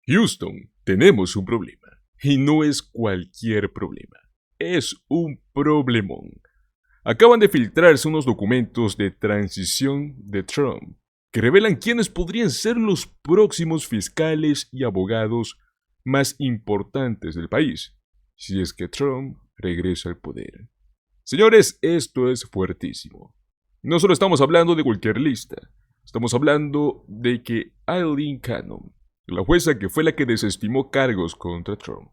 Houston, tenemos un problema. Y no es cualquier problema. Es un problemón. Acaban de filtrarse unos documentos de transición de Trump que revelan quiénes podrían ser los próximos fiscales y abogados más importantes del país, si es que Trump regresa al poder. Señores, esto es fuertísimo. No solo estamos hablando de cualquier lista, estamos hablando de que Aileen Cannon, la jueza que fue la que desestimó cargos contra Trump,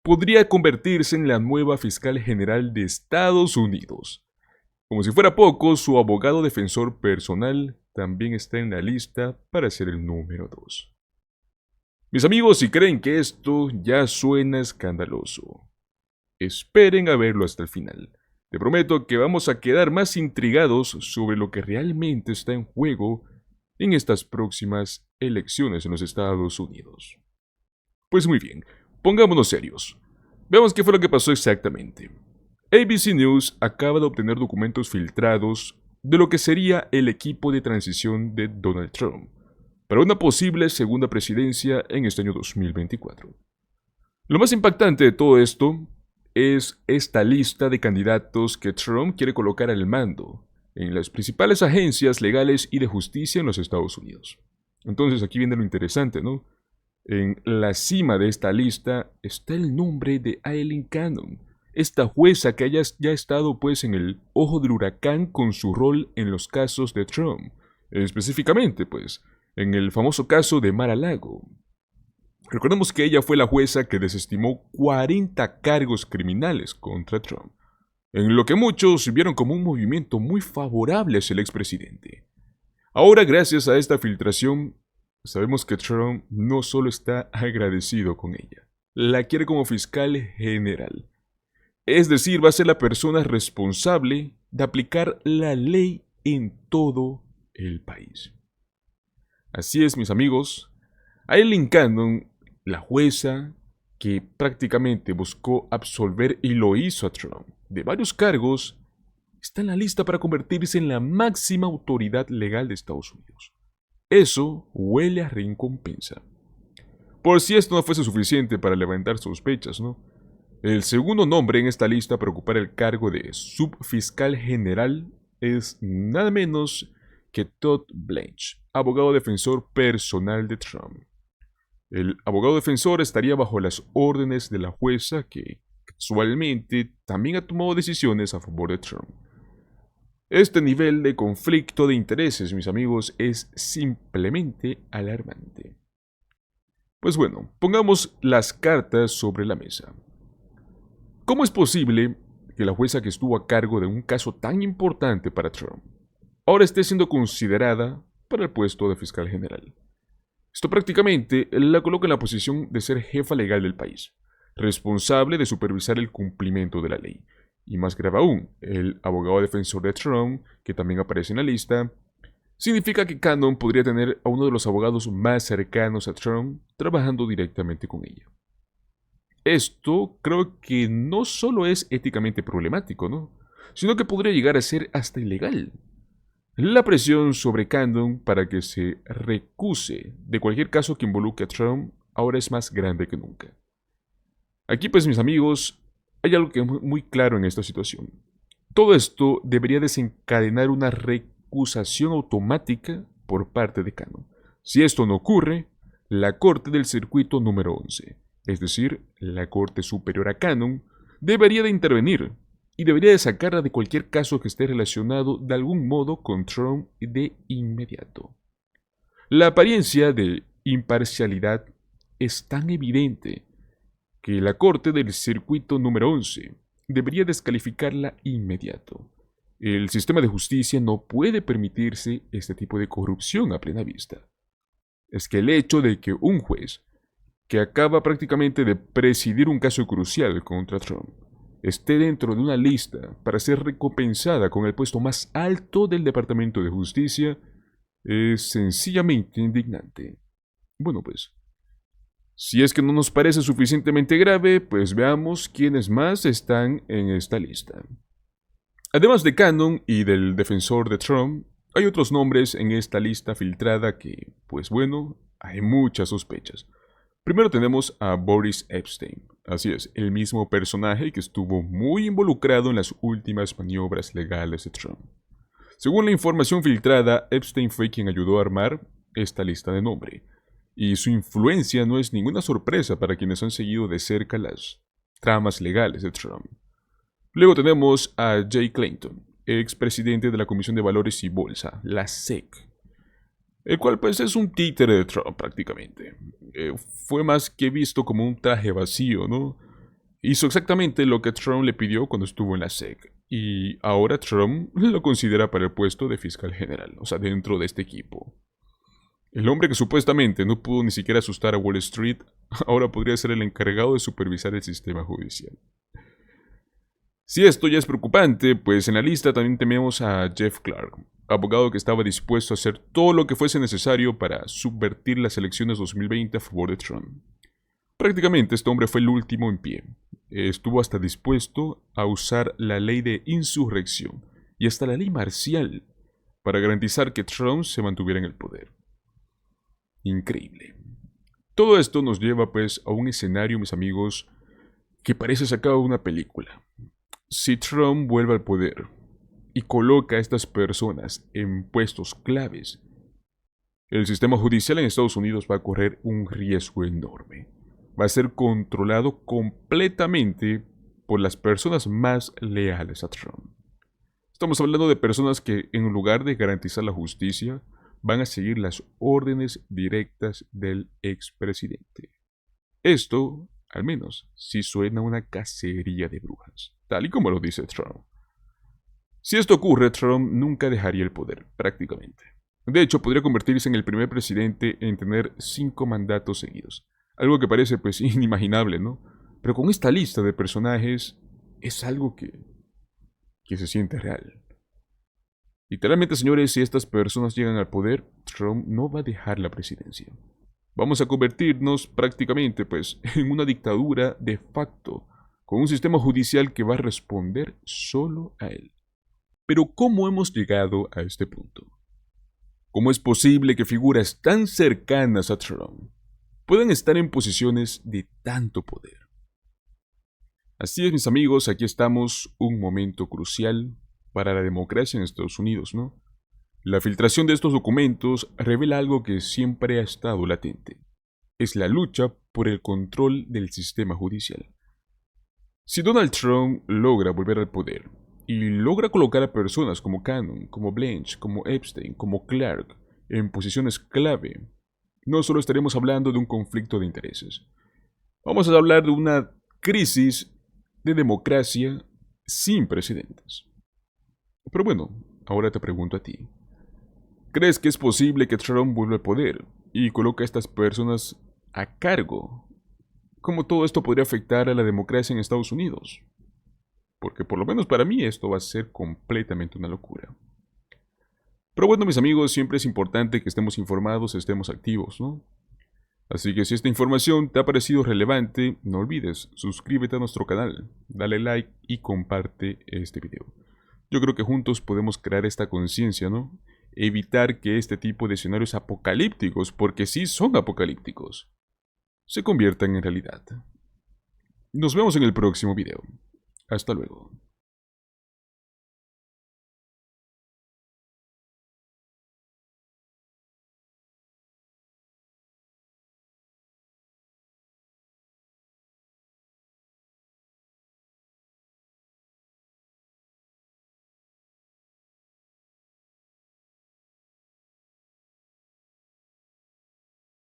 podría convertirse en la nueva fiscal general de Estados Unidos. Como si fuera poco, su abogado defensor personal también está en la lista para ser el número 2. Mis amigos, si creen que esto ya suena escandaloso, esperen a verlo hasta el final. Te prometo que vamos a quedar más intrigados sobre lo que realmente está en juego en estas próximas elecciones en los Estados Unidos. Pues muy bien, pongámonos serios. Veamos qué fue lo que pasó exactamente. ABC News acaba de obtener documentos filtrados de lo que sería el equipo de transición de Donald Trump para una posible segunda presidencia en este año 2024. Lo más impactante de todo esto es esta lista de candidatos que Trump quiere colocar al mando en las principales agencias legales y de justicia en los Estados Unidos. Entonces aquí viene lo interesante, ¿no? En la cima de esta lista está el nombre de Aileen Cannon, esta jueza que ya ha estado pues en el ojo del huracán con su rol en los casos de Trump, específicamente pues en el famoso caso de Mar-a-Lago. Recordemos que ella fue la jueza que desestimó 40 cargos criminales contra Trump, en lo que muchos vieron como un movimiento muy favorable hacia el expresidente. Ahora, gracias a esta filtración, sabemos que Trump no solo está agradecido con ella, la quiere como fiscal general. Es decir, va a ser la persona responsable de aplicar la ley en todo el país. Así es, mis amigos, Aileen Cannon, la jueza que prácticamente buscó absolver y lo hizo a Trump de varios cargos, está en la lista para convertirse en la máxima autoridad legal de Estados Unidos. Eso huele a recompensa. Por si esto no fuese suficiente para levantar sospechas, ¿no? El segundo nombre en esta lista para ocupar el cargo de subfiscal general es nada menos que Todd Blanche, abogado defensor personal de Trump. El abogado defensor estaría bajo las órdenes de la jueza que, casualmente, también ha tomado decisiones a favor de Trump. Este nivel de conflicto de intereses, mis amigos, es simplemente alarmante. Pues bueno, pongamos las cartas sobre la mesa. ¿Cómo es posible que la jueza que estuvo a cargo de un caso tan importante para Trump ahora esté siendo considerada para el puesto de fiscal general? Esto prácticamente la coloca en la posición de ser jefa legal del país, responsable de supervisar el cumplimiento de la ley. Y más grave aún, el abogado defensor de Trump, que también aparece en la lista, significa que Cannon podría tener a uno de los abogados más cercanos a Trump trabajando directamente con ella. Esto creo que no solo es éticamente problemático, ¿no? Sino que podría llegar a ser hasta ilegal. La presión sobre Cannon para que se recuse de cualquier caso que involucre a Trump ahora es más grande que nunca. Aquí pues mis amigos, hay algo que es muy claro en esta situación. Todo esto debería desencadenar una recusación automática por parte de Cannon. Si esto no ocurre, la Corte del Circuito número 11, es decir, la Corte Superior a Cannon, debería de intervenir y debería de sacarla de cualquier caso que esté relacionado de algún modo con Trump de inmediato. La apariencia de imparcialidad es tan evidente que la Corte del Circuito número 11 debería descalificarla inmediato. El sistema de justicia no puede permitirse este tipo de corrupción a plena vista. Es que el hecho de que un juez que acaba prácticamente de presidir un caso crucial contra Trump esté dentro de una lista para ser recompensada con el puesto más alto del Departamento de Justicia es sencillamente indignante. Bueno pues, si es que no nos parece suficientemente grave, pues veamos quiénes más están en esta lista. Además de Cannon y del defensor de Trump, hay otros nombres en esta lista filtrada que, pues bueno, hay muchas sospechas. Primero tenemos a Boris Epstein, así es, el mismo personaje que estuvo muy involucrado en las últimas maniobras legales de Trump. Según la información filtrada, Epstein fue quien ayudó a armar esta lista de nombre, y su influencia no es ninguna sorpresa para quienes han seguido de cerca las tramas legales de Trump. Luego tenemos a Jay Clayton, expresidente de la Comisión de Valores y Bolsa, la SEC, el cual pues es un títere de Trump prácticamente. Fue más que visto como un traje vacío, ¿no? Hizo exactamente lo que Trump le pidió cuando estuvo en la SEC. Y ahora Trump lo considera para el puesto de fiscal general, o sea, dentro de este equipo. El hombre que supuestamente no pudo ni siquiera asustar a Wall Street, ahora podría ser el encargado de supervisar el sistema judicial. Si esto ya es preocupante, pues en la lista también tenemos a Jeff Clark, abogado que estaba dispuesto a hacer todo lo que fuese necesario para subvertir las elecciones 2020 a favor de Trump. Prácticamente este hombre fue el último en pie. Estuvo hasta dispuesto a usar la ley de insurrección y hasta la ley marcial para garantizar que Trump se mantuviera en el poder. Increíble. Todo esto nos lleva pues a un escenario, mis amigos, que parece sacado de una película. Si Trump vuelve al poder y coloca a estas personas en puestos claves, el sistema judicial en Estados Unidos va a correr un riesgo enorme. Va a ser controlado completamente por las personas más leales a Trump. Estamos hablando de personas que, en lugar de garantizar la justicia, van a seguir las órdenes directas del expresidente. Esto, al menos, sí suena a una cacería de brujas, tal y como lo dice Trump. Si esto ocurre, Trump nunca dejaría el poder, prácticamente. De hecho, podría convertirse en el primer presidente en tener 5 mandatos seguidos. Algo que parece pues inimaginable, ¿no? Pero con esta lista de personajes es algo que se siente real. Literalmente, señores, si estas personas llegan al poder, Trump no va a dejar la presidencia. Vamos a convertirnos prácticamente pues en una dictadura de facto, con un sistema judicial que va a responder solo a él. Pero ¿cómo hemos llegado a este punto? ¿Cómo es posible que figuras tan cercanas a Trump puedan estar en posiciones de tanto poder? Así es, mis amigos, aquí estamos, un momento crucial para la democracia en Estados Unidos, ¿no? La filtración de estos documentos revela algo que siempre ha estado latente. Es la lucha por el control del sistema judicial. Si Donald Trump logra volver al poder y logra colocar a personas como Cannon, como Blanche, como Epstein, como Clark en posiciones clave, no solo estaremos hablando de un conflicto de intereses. Vamos a hablar de una crisis de democracia sin precedentes. Pero bueno, ahora te pregunto a ti. ¿Crees que es posible que Trump vuelva al poder y coloque a estas personas a cargo? ¿Cómo todo esto podría afectar a la democracia en Estados Unidos? Porque por lo menos para mí esto va a ser completamente una locura. Pero bueno, mis amigos, siempre es importante que estemos informados, estemos activos, ¿no? Así que si esta información te ha parecido relevante, no olvides, suscríbete a nuestro canal, dale like y comparte este video. Yo creo que juntos podemos crear esta conciencia, ¿no? Evitar que este tipo de escenarios apocalípticos, porque sí son apocalípticos, se conviertan en realidad. Nos vemos en el próximo video. Hasta luego.